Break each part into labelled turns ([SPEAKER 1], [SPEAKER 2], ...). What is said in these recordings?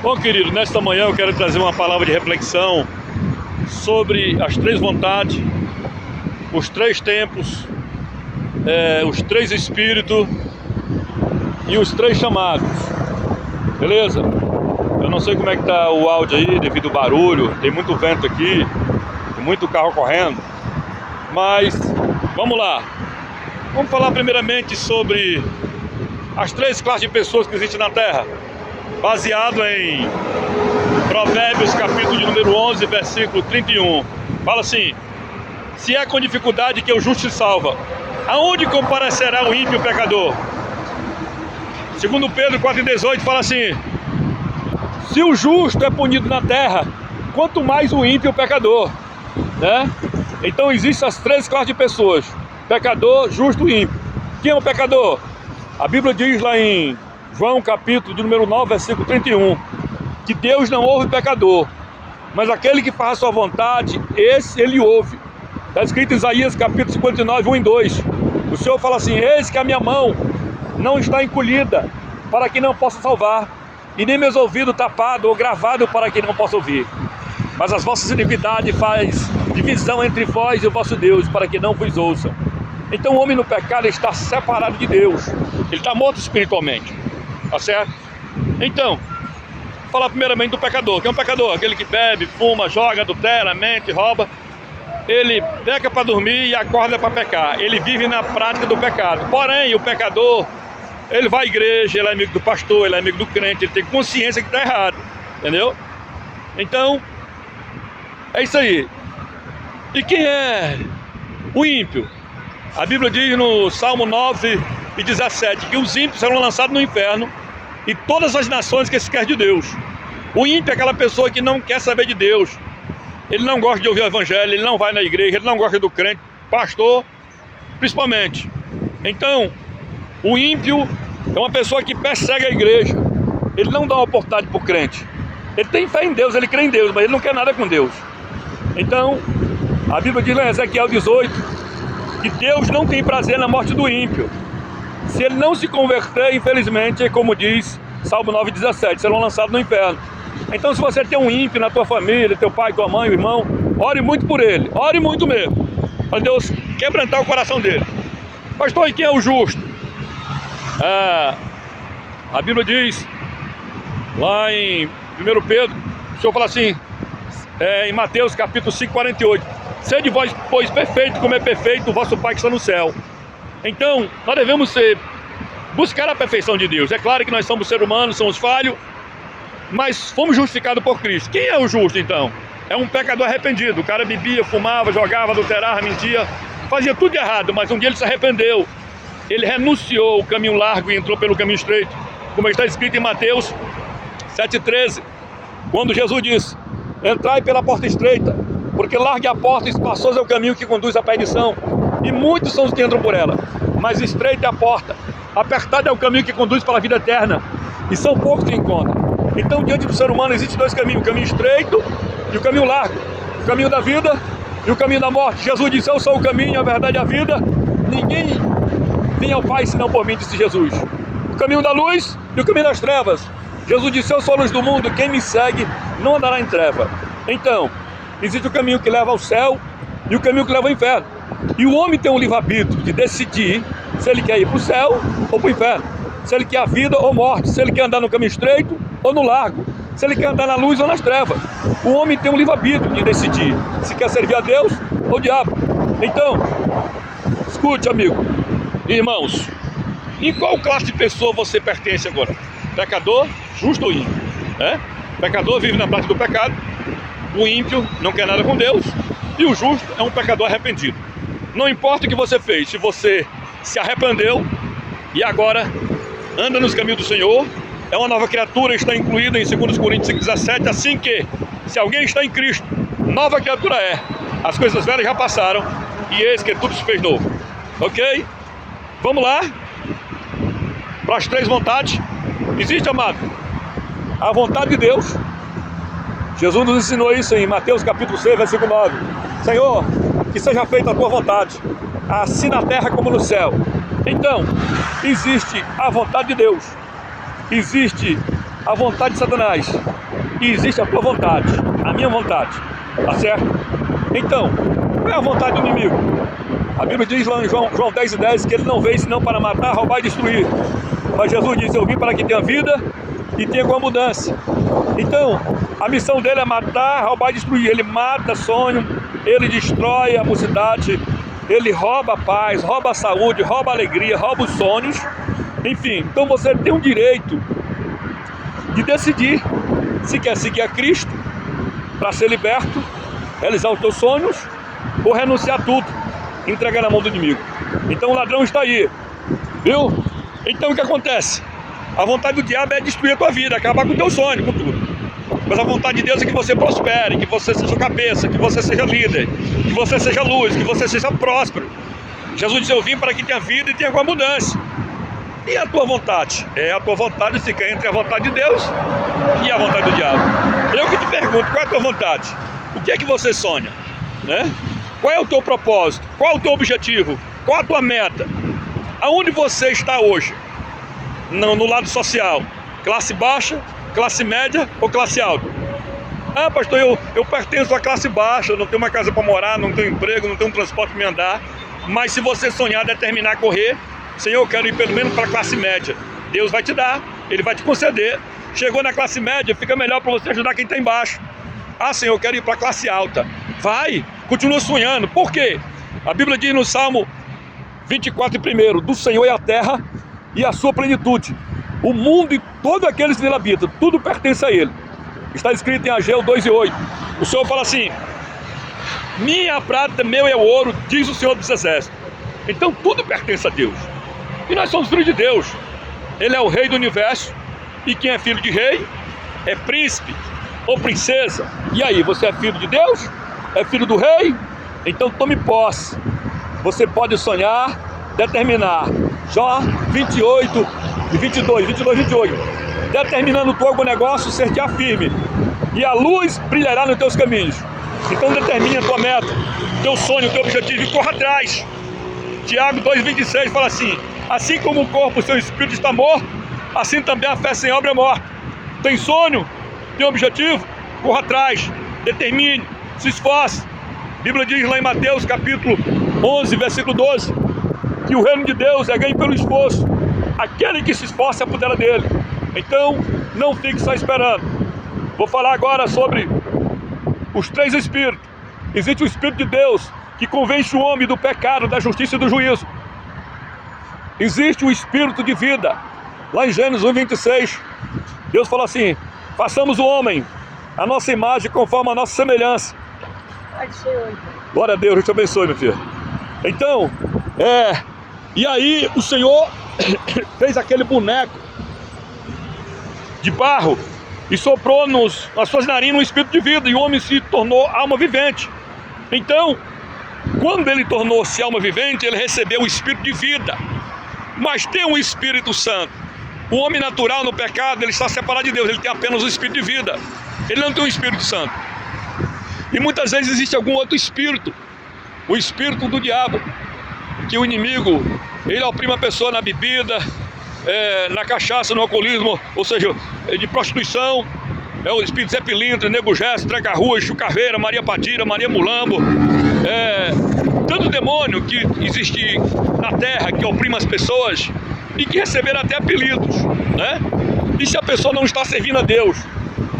[SPEAKER 1] Bom, querido, nesta manhã eu quero trazer uma palavra de reflexão sobre as três vontades, os três tempos, os três espíritos e os três chamados, beleza? Eu não sei como é que tá o áudio aí devido ao barulho, tem muito vento aqui, tem muito carro correndo, mas vamos lá. Vamos falar primeiramente sobre as três classes de pessoas que existem na Terra, baseado em Provérbios, capítulo de número 11, versículo 31. Fala assim: se é com dificuldade que o justo se salva, aonde comparecerá o ímpio e o pecador? Segundo Pedro 4,18 fala assim: se o justo é punido na terra, quanto mais o ímpio e o pecador, né? Então existem as três classes de pessoas: pecador, justo e ímpio. Quem é o pecador? A Bíblia diz lá em João capítulo de número 9, versículo 31, que Deus não ouve pecador, mas aquele que faz a sua vontade, esse ele ouve. Está escrito em Isaías capítulo 59, 1 e 2. O Senhor fala assim: eis que a minha mão não está encolhida para que não possa salvar, e nem meus ouvidos tapados ou gravados para que não possa ouvir. Mas as vossas iniquidades faz divisão entre vós e o vosso Deus, para que não vos ouçam. Então o homem no pecado está separado de Deus, ele está morto espiritualmente, tá certo? Então, vou falar primeiramente do pecador. Quem é um pecador? Aquele que bebe, fuma, joga, adultera, mente, rouba. Ele peca para dormir e acorda para pecar. Ele vive na prática do pecado. Porém, o pecador, ele vai à igreja, ele é amigo do pastor, ele é amigo do crente, ele tem consciência que está errado, entendeu? Então, é isso aí. E quem é o ímpio? A Bíblia diz no Salmo 9 e 17 que os ímpios serão lançados no inferno e todas as nações que se querem de Deus. O ímpio é aquela pessoa que não quer saber de Deus. Ele não gosta de ouvir o evangelho, ele não vai na igreja, ele não gosta do crente, pastor, principalmente. Então, o ímpio é uma pessoa que persegue a igreja. Ele não dá uma oportunidade para o crente. Ele tem fé em Deus, ele crê em Deus, mas ele não quer nada com Deus. Então, a Bíblia diz lá em Ezequiel 18 que Deus não tem prazer na morte do ímpio. Se ele não se converter, infelizmente, é como diz Salmo 9,17, serão lançados no inferno. Então, se você tem um ímpio na tua família, teu pai, tua mãe, o irmão, ore muito por ele, ore muito mesmo, para Deus quebrantar o coração dele. Pastor, e quem é o justo? A Bíblia diz lá em 1 Pedro, o Senhor fala assim, em Mateus capítulo 5, 48, sede vós, pois, perfeito, como é perfeito o vosso Pai que está no céu. Então, nós devemos buscar a perfeição de Deus. É claro que nós somos seres humanos, somos falhos, mas fomos justificados por Cristo. Quem é o justo, então? É um pecador arrependido. O cara bebia, fumava, jogava, adulterava, mentia, fazia tudo errado, mas um dia ele se arrependeu. Ele renunciou o caminho largo e entrou pelo caminho estreito, como está escrito em Mateus 7,13, quando Jesus disse: entrai pela porta estreita, porque larga a porta e espaçoso é o caminho que conduz à perdição, e muitos são os que entram por ela. Mas estreita é a porta, apertado é o caminho que conduz para a vida eterna, e são poucos que encontram. Então, diante do ser humano existem dois caminhos: o caminho estreito e o caminho largo, o caminho da vida e o caminho da morte. Jesus disse: eu sou o caminho, a verdade e a vida, ninguém vem ao Pai senão por mim, disse Jesus. O caminho da luz e o caminho das trevas. Jesus disse: eu sou a luz do mundo, quem me segue não andará em treva. Então, existe o caminho que leva ao céu e o caminho que leva ao inferno. E o homem tem um livre-arbítrio de decidir se ele quer ir para o céu ou para o inferno, se ele quer a vida ou morte, se ele quer andar no caminho estreito ou no largo, se ele quer andar na luz ou nas trevas. O homem tem um livre-arbítrio de decidir se quer servir a Deus ou o diabo. Então, escute, amigo, irmãos, em qual classe de pessoa você pertence agora? Pecador, justo ou ímpio? Pecador vive na prática do pecado, o ímpio não quer nada com Deus, e o justo é um pecador arrependido. Não importa o que você fez, se você se arrependeu e agora anda nos caminhos do Senhor, é uma nova criatura, está incluída em 2 Coríntios 5,17, assim que, se alguém está em Cristo, nova criatura é. As coisas velhas já passaram, e eis que tudo se fez novo. Ok? Vamos lá para as três vontades. Existe, amado, a vontade de Deus. Jesus nos ensinou isso em Mateus capítulo 6, versículo 9. Senhor, que seja feita a tua vontade, assim na terra como no céu. Então, existe a vontade de Deus, existe a vontade de Satanás. e existe a tua vontade, a minha vontade, tá certo? Então, qual é a vontade do inimigo? A Bíblia diz lá em João 10:10 que ele não veio senão para matar, roubar e destruir. Mas Jesus disse: eu vim para que tenha vida e tenha com abundância. Então, a missão dele é matar, roubar e destruir. Ele mata sonho, ele destrói a mocidade, ele rouba a paz, rouba a saúde, rouba a alegria, rouba os sonhos. Enfim, então você tem o direito de decidir se quer seguir a Cristo para ser liberto, realizar os teus sonhos, ou renunciar a tudo, entregar na mão do inimigo. Então o ladrão está aí, viu? Então o que acontece? A vontade do diabo é destruir a tua vida, acabar com o teu sonho, com tudo. Mas a vontade de Deus é que você prospere, que você seja cabeça, que você seja líder, que você seja luz, que você seja próspero. Jesus disse: eu vim para que tenha vida e tenha com abundância. E a tua vontade? A tua vontade fica entre a vontade de Deus e a vontade do diabo. Eu que te pergunto, qual é a tua vontade? O que é que você sonha? Né? Qual é o teu propósito? Qual é o teu objetivo? Qual a tua meta? Aonde você está hoje? No lado social? Classe baixa, classe média ou classe alta? Ah, pastor, eu pertenço à classe baixa, eu não tenho uma casa para morar, não tenho emprego, não tenho um transporte para me andar. Mas se você sonhar, determinar correr, Senhor, eu quero ir pelo menos para a classe média. Deus vai te dar, Ele vai te conceder. Chegou na classe média, fica melhor para você ajudar quem está embaixo. Ah, Senhor, eu quero ir para a classe alta. Vai, continua sonhando. Por quê? A Bíblia diz no Salmo 24:1, do Senhor é a terra e a sua plenitude, o mundo e todos aqueles que nele habitam, tudo pertence a Ele. Está escrito em Ageu 2:8. O Senhor fala assim: minha prata, meu é o ouro, diz o Senhor dos Exércitos. Então tudo pertence a Deus. E nós somos filhos de Deus. Ele é o rei do universo. E quem é filho de rei é príncipe ou princesa. E aí, você é filho de Deus? É filho do rei? Então tome posse. Você pode sonhar, determinar. Jó 22:28. Determinando tu algum negócio, ser-te-á firme, e a luz brilhará nos teus caminhos. Então determine a tua meta, teu sonho, teu objetivo e corra atrás. Tiago 2:26 fala assim: assim como o corpo, o seu espírito está morto, assim também a fé sem obra é morta. Tem sonho? Tem objetivo? Corra atrás, determine, se esforce. A Bíblia diz lá em Mateus capítulo 11, versículo 12, que o reino de Deus é ganho pelo esforço. Aquele que se esforça é a pudera dele. Então, não fique só esperando. Vou falar agora sobre os três espíritos. Existe o Espírito de Deus, que convence o homem do pecado, da justiça e do juízo. Existe o Espírito de vida. Lá em Gênesis 1:26, Deus fala assim: façamos o homem a nossa imagem conforme a nossa semelhança.
[SPEAKER 2] Pode ser hoje.
[SPEAKER 1] Glória a Deus, Deus te abençoe, meu filho. Então, e aí o Senhor fez aquele boneco de barro e soprou nas suas narinas um espírito de vida, e o homem se tornou alma vivente. Então, quando ele tornou-se alma vivente, ele recebeu o espírito de vida. Mas tem um Espírito Santo. O homem natural no pecado, ele está separado de Deus, ele tem apenas o espírito de vida. Ele não tem um Espírito Santo. E muitas vezes existe algum outro espírito, o espírito do diabo, que o inimigo, ele oprime a pessoa na bebida, na cachaça, no alcoolismo, ou seja, de prostituição. É o espírito Zé Pilintra, Nego Gesso, Treca-Rua, Chucaveira, Maria Padilha, Maria Mulambo. Tanto demônio que existe na terra, que oprime as pessoas e que receberam até apelidos, né? E se a pessoa não está servindo a Deus,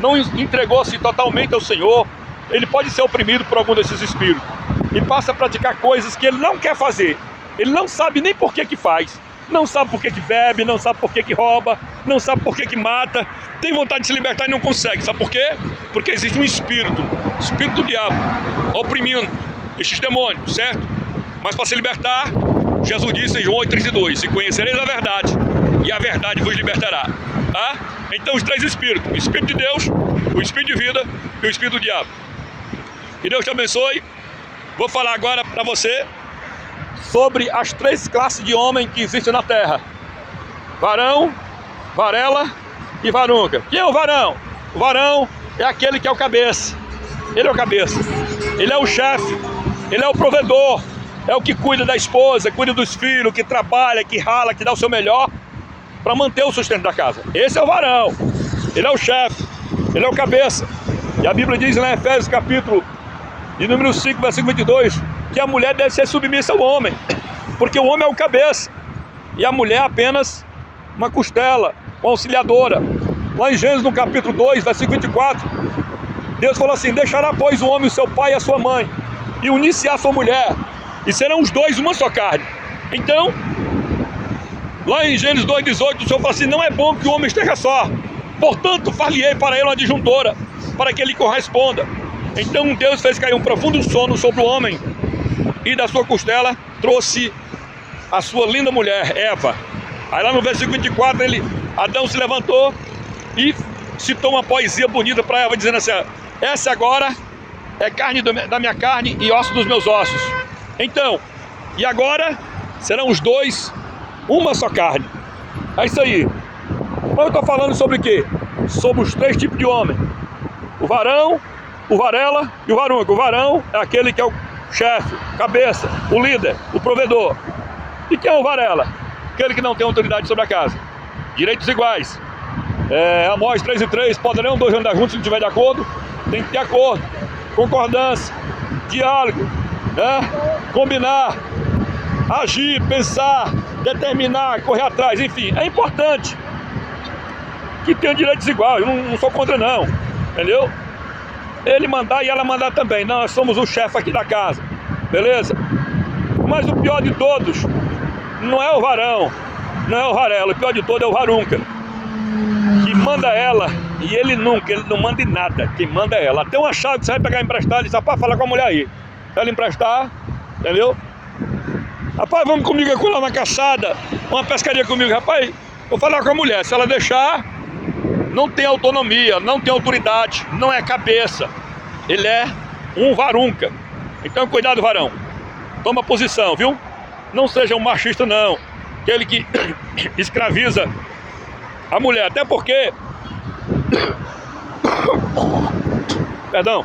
[SPEAKER 1] não entregou-se totalmente ao Senhor, ele pode ser oprimido por algum desses espíritos e passa a praticar coisas que ele não quer fazer. Ele não sabe nem por que faz, não sabe por que bebe, não sabe por que rouba, não sabe por que mata, tem vontade de se libertar e não consegue. Sabe por quê? Porque existe um espírito do diabo, oprimindo estes demônios, certo? Mas para se libertar, Jesus disse em João 8:32, se conhecereis a verdade, e a verdade vos libertará. Tá? Então os três espíritos, o Espírito de Deus, o Espírito de vida e o Espírito do diabo. Que Deus te abençoe. Vou falar agora para você sobre as três classes de homem que existem na terra: varão, varela e varunca. Quem é o varão? O varão é aquele que é o cabeça. Ele é o cabeça, ele é o chefe, ele é o provedor, é o que cuida da esposa, cuida dos filhos, que trabalha, que rala, que dá o seu melhor para manter o sustento da casa. Esse é o varão, ele é o chefe. Ele é o cabeça. E a Bíblia diz lá em Efésios capítulo de número 5, versículo 22, que a mulher deve ser submissa ao homem, porque o homem é o cabeça e a mulher é apenas uma costela, uma auxiliadora. Lá em Gênesis no capítulo 2, versículo 24, Deus falou assim: deixará pois o homem o seu pai e a sua mãe, e unir-se à sua mulher, e serão os dois uma só carne. Então, lá em Gênesis 2,18, o Senhor fala assim: não é bom que o homem esteja só, portanto far-lhe-ei para ele uma adjuntora, para que ele corresponda. Então Deus fez cair um profundo sono sobre o homem, e da sua costela trouxe a sua linda mulher, Eva. Aí lá no versículo 24, Adão se levantou e citou uma poesia bonita para Eva, dizendo assim: essa agora é carne da minha carne e osso dos meus ossos. Então, e agora serão os dois uma só carne. É isso aí. Mas eu estou falando sobre o quê? Sobre os três tipos de homem: o varão, o varela e o varunca. O varão é aquele que é o chefe, cabeça, o líder, o provedor. E quem é o varela? Aquele que não tem autoridade sobre a casa. Direitos iguais. Amós 3:3, poderão dois andar juntos se não estiver de acordo? Tem que ter acordo, concordância, diálogo, né? Combinar, agir, pensar, determinar, correr atrás, enfim. É importante que tenha direitos iguais. Eu não sou contra não, entendeu? Ele mandar e ela mandar também. Nós somos o chefe aqui da casa, beleza? Mas o pior de todos não é o varão, não é o varela, o pior de todo é o varunca, que manda ela, e ele não manda em nada, quem manda é ela. Até uma chave que você vai pegar emprestado, ele só para falar com a mulher aí. Se ela emprestar, entendeu? Rapaz, vamos comigo aqui lá na caçada, uma pescaria comigo, rapaz, vou falar com a mulher, se ela deixar, não tem autonomia, não tem autoridade, não é cabeça, ele é um varunca. Então cuidado, varão, toma posição, viu? Não seja um machista não, aquele que escraviza a mulher, até porque perdão,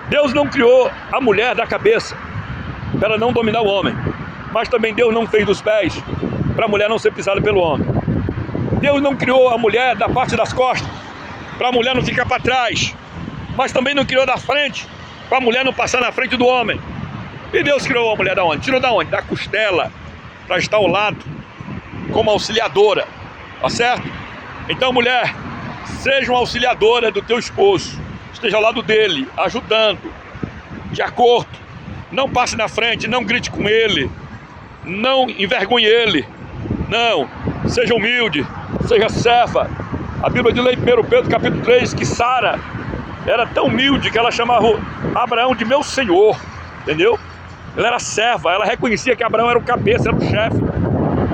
[SPEAKER 1] Deus não criou a mulher da cabeça para ela não dominar o homem, mas também Deus não fez dos pés para a mulher não ser pisada pelo homem. Deus não criou a mulher da parte das costas para a mulher não ficar para trás, mas também não criou da frente para a mulher não passar na frente do homem. E Deus criou a mulher da onde? Tirou da onde? Da costela, para estar ao lado como auxiliadora, tá certo? Então, mulher, seja uma auxiliadora do teu esposo, esteja ao lado dele, ajudando, de acordo. Não passe na frente, não grite com ele, não envergonhe ele, não, seja humilde, seja serva. A Bíblia diz lá em 1 Pedro capítulo 3 que Sara era tão humilde que ela chamava Abraão de meu senhor, entendeu? Ela era serva, ela reconhecia que Abraão era o cabeça, era o chefe,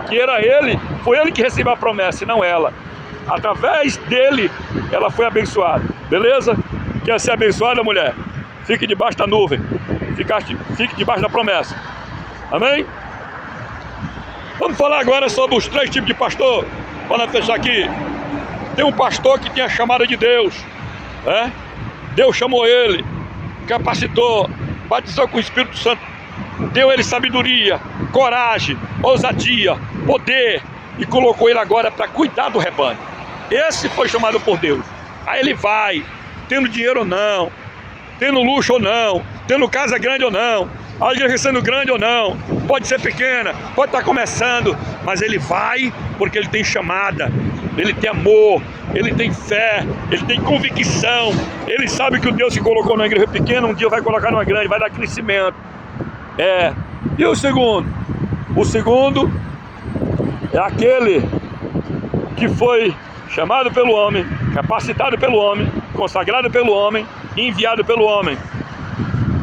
[SPEAKER 1] que era ele, foi ele que recebeu a promessa e não ela. Através dele, ela foi abençoada, beleza? Quer ser abençoada, mulher? Fique debaixo da nuvem, fique debaixo da promessa, amém? Vamos falar agora sobre os três tipos de pastor, para fechar aqui. Tem um pastor que tinha a chamada de Deus, né? Deus chamou ele, capacitou, batizou com o Espírito Santo, deu ele sabedoria, coragem, ousadia, poder, e colocou ele agora para cuidar do rebanho. Esse foi chamado por Deus. Aí ele vai, tendo dinheiro ou não, tendo luxo ou não, tendo casa grande ou não, a igreja sendo grande ou não, pode ser pequena, pode estar começando, mas ele vai porque ele tem chamada, ele tem amor, ele tem fé, ele tem convicção, ele sabe que o Deus que colocou na igreja pequena um dia vai colocar numa grande, vai dar crescimento. E o segundo? O segundo é aquele que foi chamado pelo homem, capacitado pelo homem, consagrado pelo homem, enviado pelo homem.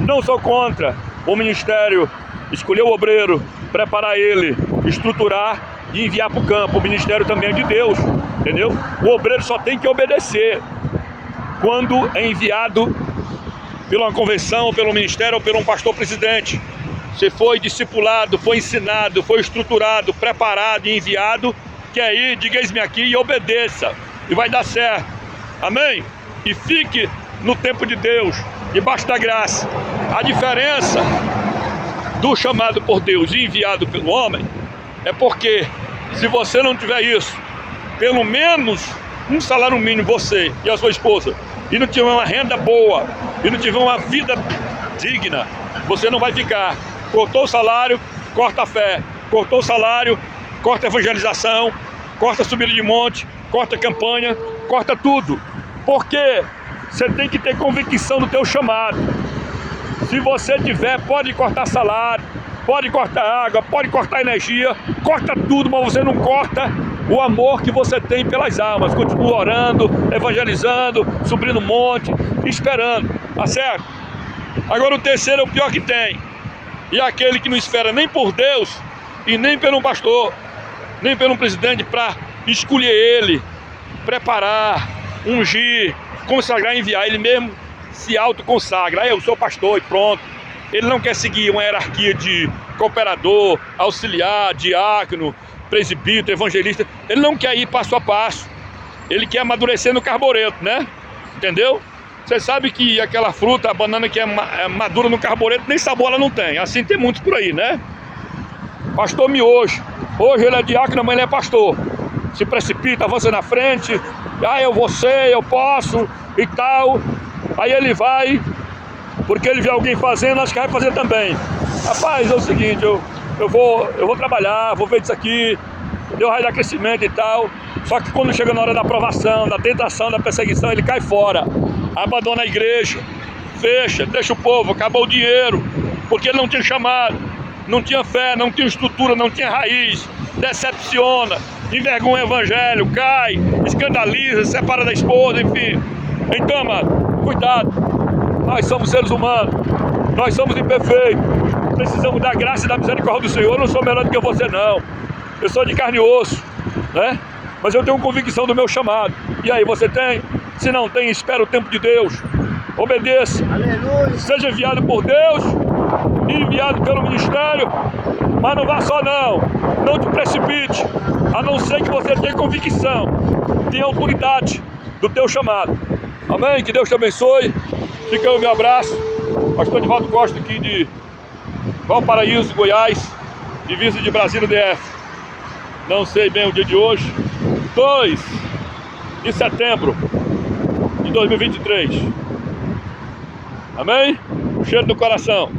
[SPEAKER 1] Não sou contra o ministério, escolher o obreiro, preparar ele, estruturar e enviar para o campo. O ministério também é de Deus, entendeu? O obreiro só tem que obedecer quando é enviado pela convenção, pelo ministério ou por um pastor presidente. Você foi discipulado, foi ensinado, foi estruturado, preparado e enviado, que aí, diga eis-me aqui e obedeça, e vai dar certo, amém? E fique no tempo de Deus, debaixo da graça. A diferença do chamado por Deus e enviado pelo homem é porque, se você não tiver isso, pelo menos um salário mínimo, você e a sua esposa, e não tiver uma renda boa, e não tiver uma vida digna, você não vai ficar. Cortou o salário, corta a fé. Cortou o salário, corta a evangelização, corta a subida de monte, corta a campanha, corta tudo. Porque você tem que ter convicção do teu chamado. Se você tiver, pode cortar salário, pode cortar água, pode cortar energia, corta tudo, mas você não corta o amor que você tem pelas almas. Continua orando, evangelizando, subindo monte, esperando, tá certo? Agora o terceiro é o pior que tem. E é aquele que não espera nem por Deus e nem pelo pastor, nem pelo presidente para escolher ele, preparar, ungir, consagrar, enviar. Ele mesmo se autoconsagra. Eu sou pastor e pronto. Ele não quer seguir uma hierarquia de cooperador, auxiliar, diácono, presbítero, evangelista. Ele não quer ir passo a passo. Ele quer amadurecer no carbureto, né? Entendeu? Você sabe que aquela fruta, a banana que é madura no carbureto, nem sabor ela não tem. Assim tem muitos por aí, né? Pastor miojo. Hoje ele é diácono, amanhã ele é pastor. Se precipita, avança na frente. Ah, eu vou ser, eu posso e tal. Aí ele vai, porque ele vê alguém fazendo, acho que vai fazer também. Rapaz, é o seguinte, eu vou trabalhar, vou ver isso aqui, Deus vai dar crescimento e tal. Só que quando chega na hora da aprovação, da tentação, da perseguição, ele cai fora. Abandona a igreja, fecha, deixa o povo, acabou o dinheiro, porque ele não tinha chamado, não tinha fé, não tinha estrutura, não tinha raiz, decepciona, envergonha o evangelho, cai, escandaliza, se separa da esposa, enfim. Então, amado, cuidado, nós somos seres humanos, nós somos imperfeitos, precisamos da graça e da misericórdia do Senhor. Eu não sou melhor do que você, não, eu sou de carne e osso, né? Mas eu tenho convicção do meu chamado. E aí, você tem? Se não tem, espera o tempo de Deus. Obedeça.
[SPEAKER 2] Aleluia.
[SPEAKER 1] Seja enviado por Deus e enviado pelo ministério. Mas não vá só não. Não te precipite. A não ser que você tenha convicção, tenha autoridade do teu chamado. Amém? Que Deus te abençoe. Fica aí o meu abraço. Pastor Edivaldo Costa aqui de Valparaíso, Goiás. Divisa de Brasília, DF. Não sei bem o dia de hoje. 2 de setembro de 2023. Amém? Um cheiro no coração.